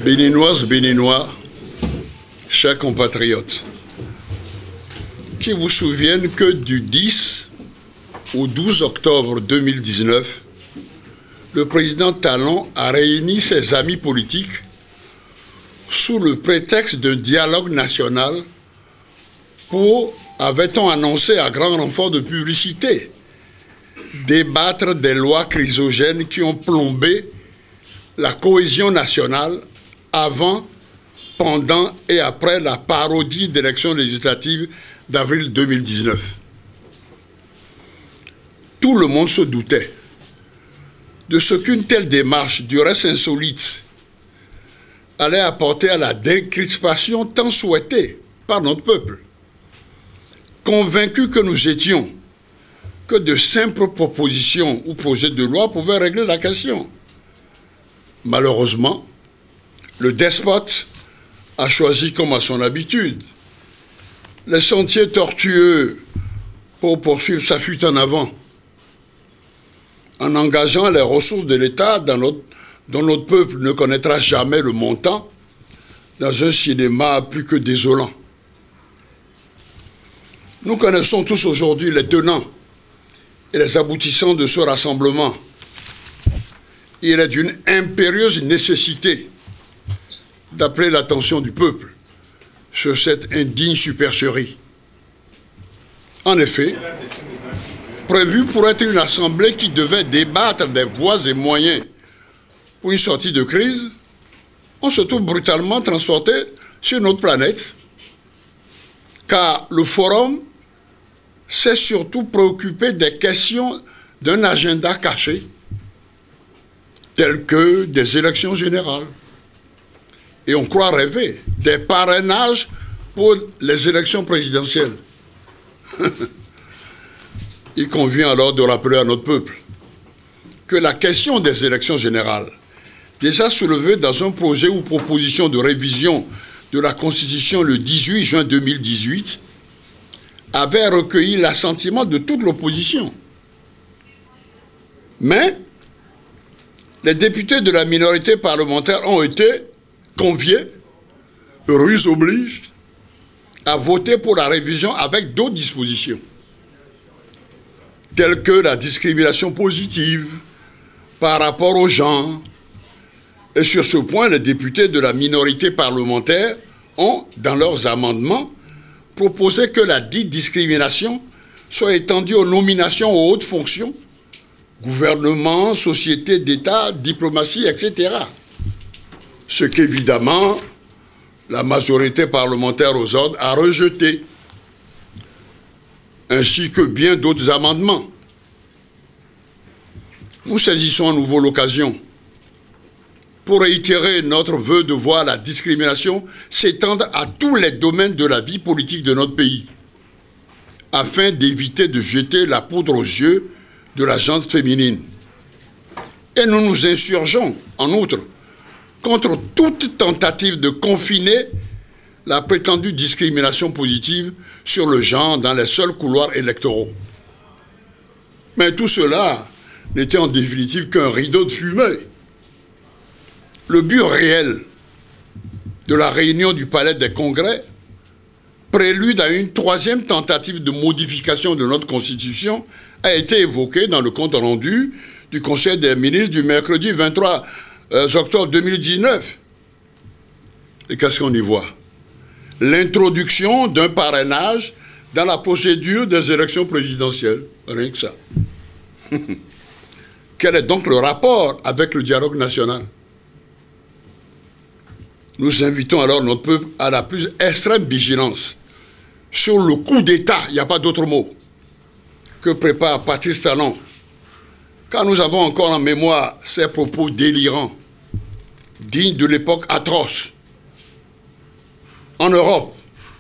Béninoises, Béninois, chers compatriotes, qui vous souviennent que du 10 au 12 octobre 2019, le président Talon a réuni ses amis politiques sous le prétexte d'un dialogue national pour, avait-on annoncé à grand renfort de publicité, débattre des lois chrysogènes qui ont plombé la cohésion nationale avant, pendant et après la parodie d'élections législatives d'avril 2019. Tout le monde se doutait de ce qu'une telle démarche, du reste insolite, allait apporter à la décrispation tant souhaitée par notre peuple. Convaincus que nous étions que de simples propositions ou projets de loi pouvaient régler la question. Malheureusement, le despote a choisi, comme à son habitude, les sentiers tortueux pour poursuivre sa fuite en avant, en engageant les ressources de l'État dont notre peuple ne connaîtra jamais le montant, dans un cinéma plus que désolant. Nous connaissons tous aujourd'hui les tenants et les aboutissants de ce rassemblement. Il est d'une impérieuse nécessité d'appeler l'attention du peuple sur cette indigne supercherie. En effet, prévue pour être une assemblée qui devait débattre des voies et moyens pour une sortie de crise, on se trouve brutalement transporté sur notre planète, car le forum s'est surtout préoccupé des questions d'un agenda caché, telles que des élections générales. Et on croit rêver des parrainages pour les élections présidentielles. Il convient alors de rappeler à notre peuple que la question des élections générales, déjà soulevée dans un projet ou proposition de révision de la Constitution le 18 juin 2018, avait recueilli l'assentiment de toute l'opposition. Mais les députés de la minorité parlementaire ont été conviés, ruse oblige, à voter pour la révision avec d'autres dispositions, telles que la discrimination positive par rapport aux genre. Et sur ce point, les députés de la minorité parlementaire ont, dans leurs amendements, proposé que la dite discrimination soit étendue aux nominations aux hautes fonctions, gouvernement, société d'État, diplomatie, etc. Ce qu'évidemment, la majorité parlementaire aux ordres a rejeté, ainsi que bien d'autres amendements. Nous saisissons à nouveau l'occasion pour réitérer notre vœu de voir la discrimination s'étendre à tous les domaines de la vie politique de notre pays, afin d'éviter de jeter la poudre aux yeux de la gente féminine. Et nous nous insurgeons, en outre, contre toute tentative de confiner la prétendue discrimination positive sur le genre dans les seuls couloirs électoraux. Mais tout cela n'était en définitive qu'un rideau de fumée. Le but réel de la réunion du Palais des Congrès, prélude à une troisième tentative de modification de notre Constitution, a été évoqué dans le compte rendu du Conseil des ministres du mercredi 23 octobre 2019. Et qu'est-ce qu'on y voit? L'introduction d'un parrainage dans la procédure des élections présidentielles. Rien que ça. Quel est donc le rapport avec le dialogue national? Nous invitons alors notre peuple à la plus extrême vigilance sur le coup d'État, il n'y a pas d'autre mot, que prépare Patrice Talon, car nous avons encore en mémoire ses propos délirants, dignes de l'époque atroce, en Europe,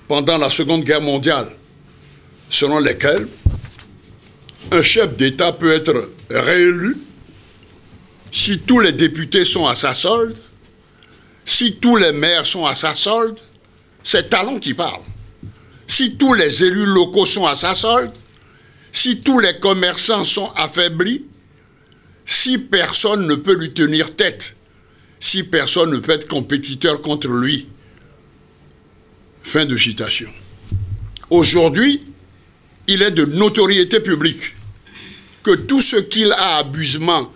pendant la Seconde Guerre mondiale, selon lesquels un chef d'État peut être réélu si tous les députés sont à sa solde, si tous les maires sont à sa solde, c'est Talon qui parle. Si tous les élus locaux sont à sa solde, si tous les commerçants sont affaiblis, si personne ne peut lui tenir tête, si personne ne peut être compétiteur contre lui. Fin de citation. Aujourd'hui, il est de notoriété publique que tout ce qu'il a abusivement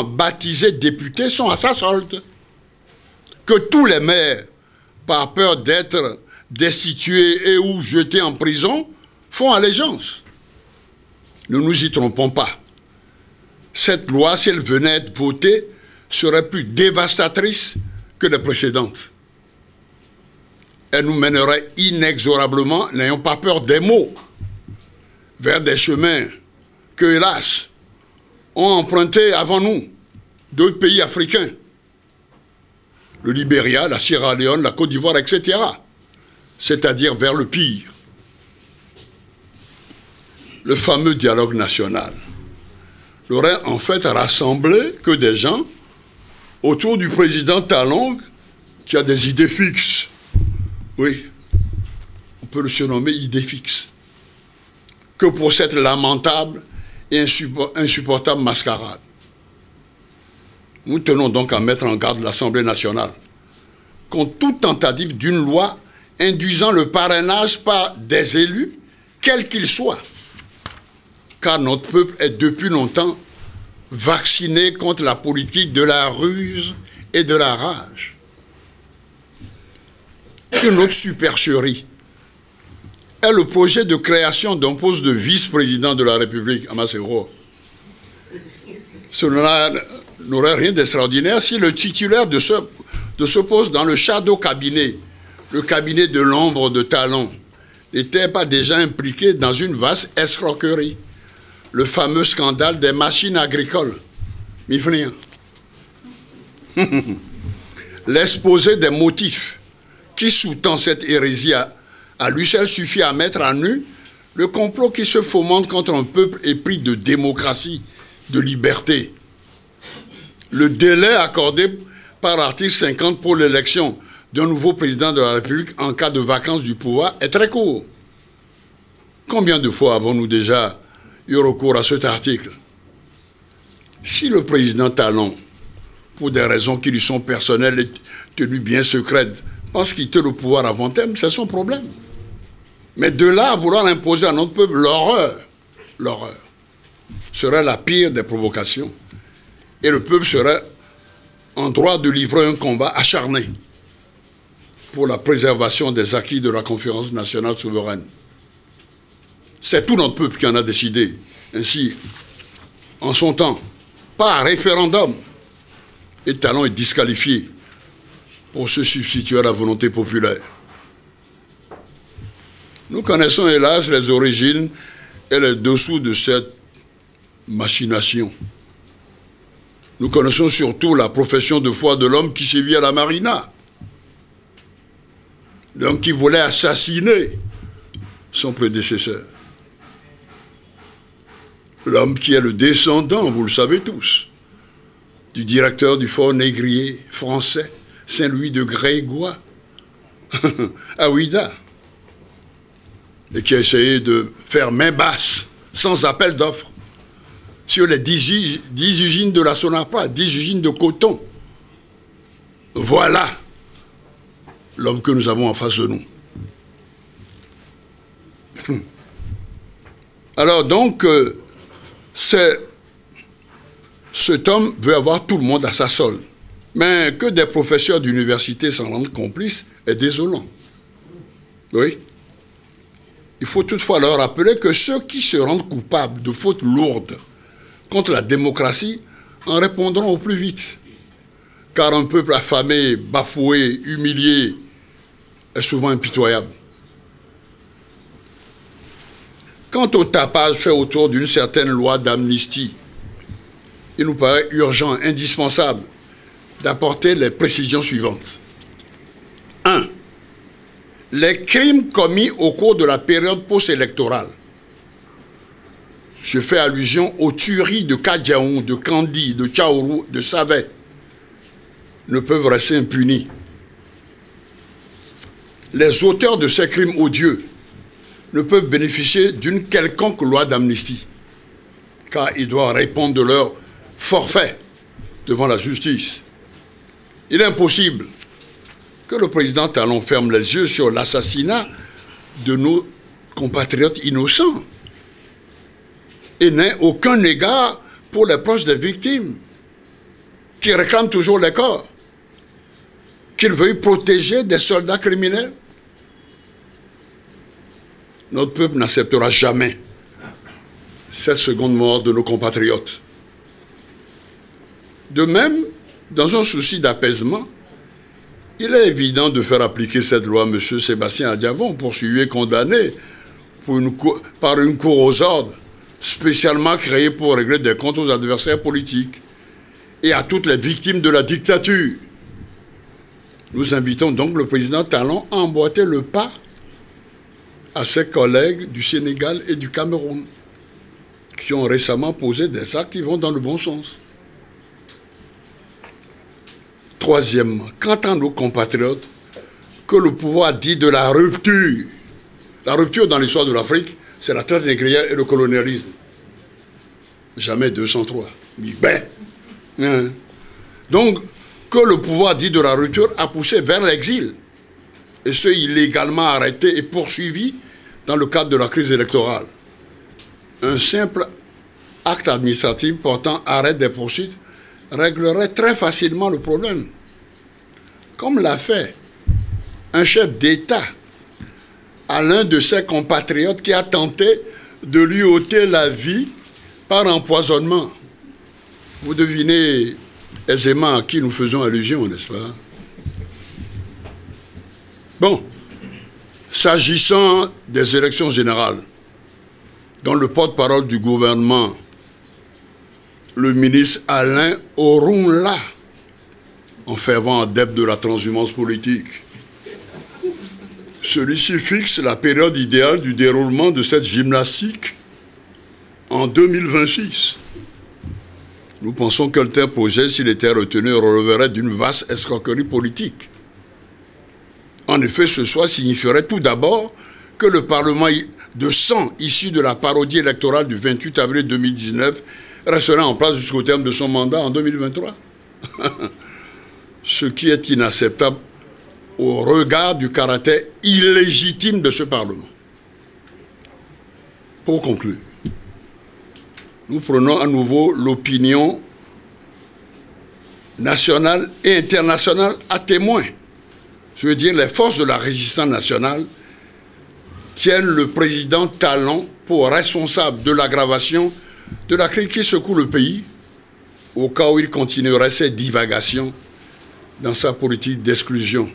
baptisé députés sont à sa solde. Que tous les maires, par peur d'être destitués et ou jetés en prison, font allégeance. Ne nous y trompons pas. Cette loi, si elle venait être votée, serait plus dévastatrice que les précédentes. Elle nous mènerait inexorablement, n'ayons pas peur des mots, vers des chemins que, hélas, ont empruntés avant nous d'autres pays africains. Le Libéria, la Sierra Leone, la Côte d'Ivoire, etc. C'est-à-dire vers le pire. Le fameux dialogue national n'aurait en fait rassemblé que des gens autour du président Talon qui a des idées fixes. Oui, on peut le surnommer idée fixe. Que pour cette lamentable et insupportable mascarade. Nous tenons donc à mettre en garde l'Assemblée nationale contre toute tentative d'une loi induisant le parrainage par des élus, quels qu'ils soient. Car notre peuple est depuis longtemps vacciné contre la politique de la ruse et de la rage. Une autre supercherie est le projet de création d'un poste de vice-président de la République à Masséro. Cela n'aurait rien d'extraordinaire si le titulaire de ce poste dans le shadow cabinet, le cabinet de l'ombre de Talon, n'était pas déjà impliqué dans une vaste escroquerie, le fameux scandale des machines agricoles. Miflien. L'exposé des motifs qui sous-tend cette hérésie à lui seul suffit à mettre à nu le complot qui se fomente contre un peuple épris de démocratie, de liberté. Le délai accordé par l'article 50 pour l'élection d'un nouveau président de la République en cas de vacance du pouvoir est très court. Combien de fois avons-nous déjà eu recours à cet article? Si le président Talon, pour des raisons qui lui sont personnelles et tenues bien secrètes, pense quitter le pouvoir avant terme, c'est son problème. Mais de là à vouloir imposer à notre peuple l'horreur, serait la pire des provocations. Et le peuple serait en droit de livrer un combat acharné pour la préservation des acquis de la conférence nationale souveraine. C'est tout notre peuple qui en a décidé. Ainsi, en son temps, par référendum, et Talon est disqualifié pour se substituer à la volonté populaire. Nous connaissons hélas les origines et les dessous de cette machination. Nous connaissons surtout la profession de foi de l'homme qui sévit à la marina, l'homme qui voulait assassiner son prédécesseur. L'homme qui est le descendant, vous le savez tous, du directeur du fort négrier français, Saint-Louis de Grégoire, à Ouida, et qui a essayé de faire main basse, sans appel d'offres, sur les 10 usines de la Sonapa, 10 usines de coton. Voilà l'homme que nous avons en face de nous. Alors donc, cet homme veut avoir tout le monde à sa solde. Mais que des professeurs d'université s'en rendent complices est désolant. Oui. Il faut toutefois leur rappeler que ceux qui se rendent coupables de fautes lourdes contre la démocratie en répondront au plus vite. Car un peuple affamé, bafoué, humilié est souvent impitoyable. Quant au tapage fait autour d'une certaine loi d'amnistie, il nous paraît urgent, indispensable, d'apporter les précisions suivantes. 1. Les crimes commis au cours de la période post-électorale. Je fais allusion aux tueries de Kadiaou, de Kandi, de Tchaourou, de Savet, ne peuvent rester impunis. Les auteurs de ces crimes odieux ne peuvent bénéficier d'une quelconque loi d'amnistie, car ils doivent répondre de leur forfait devant la justice Il est impossible que le président Talon ferme les yeux sur l'assassinat de nos compatriotes innocents et n'ait aucun égard pour les proches des victimes, qui réclament toujours les corps, qu'il veuille protéger des soldats criminels. Notre peuple n'acceptera jamais cette seconde mort de nos compatriotes. De même, dans un souci d'apaisement, il est évident de faire appliquer cette loi à M. Sébastien Adiavon, poursuivi et condamné par une cour aux ordres, spécialement créée pour régler des comptes aux adversaires politiques et à toutes les victimes de la dictature. Nous invitons donc le président Talon à emboîter le pas à ses collègues du Sénégal et du Cameroun, qui ont récemment posé des actes qui vont dans le bon sens. Troisièmement, quant à nos compatriotes, que le pouvoir dit de la rupture dans l'histoire de l'Afrique, c'est la traite négrière et le colonialisme. Jamais 203. Mais ben, donc, que le pouvoir dit de la rupture a poussé vers l'exil, et ce illégalement arrêté et poursuivi dans le cadre de la crise électorale. Un simple acte administratif portant arrêt des poursuites réglerait très facilement le problème, comme l'a fait un chef d'État à l'un de ses compatriotes qui a tenté de lui ôter la vie par empoisonnement. Vous devinez aisément à qui nous faisons allusion, n'est-ce pas? Bon, s'agissant des élections générales, dont le porte-parole du gouvernement, le ministre Alain Orunla, en fervent adepte de la transhumance politique, celui-ci fixe la période idéale du déroulement de cette gymnastique en 2026. Nous pensons qu'un tel projet, s'il était retenu, releverait d'une vaste escroquerie politique. En effet, ce choix signifierait tout d'abord que le Parlement de sang issu de la parodie électorale du 28 avril 2019 restera en place jusqu'au terme de son mandat en 2023. Ce qui est inacceptable au regard du caractère illégitime de ce Parlement. Pour conclure, nous prenons à nouveau l'opinion nationale et internationale à témoin. Je veux dire, les forces de la résistance nationale tiennent le président Talon pour responsable de l'aggravation de la crise qui secoue le pays, au cas où il continuerait ses divagations dans sa politique d'exclusion.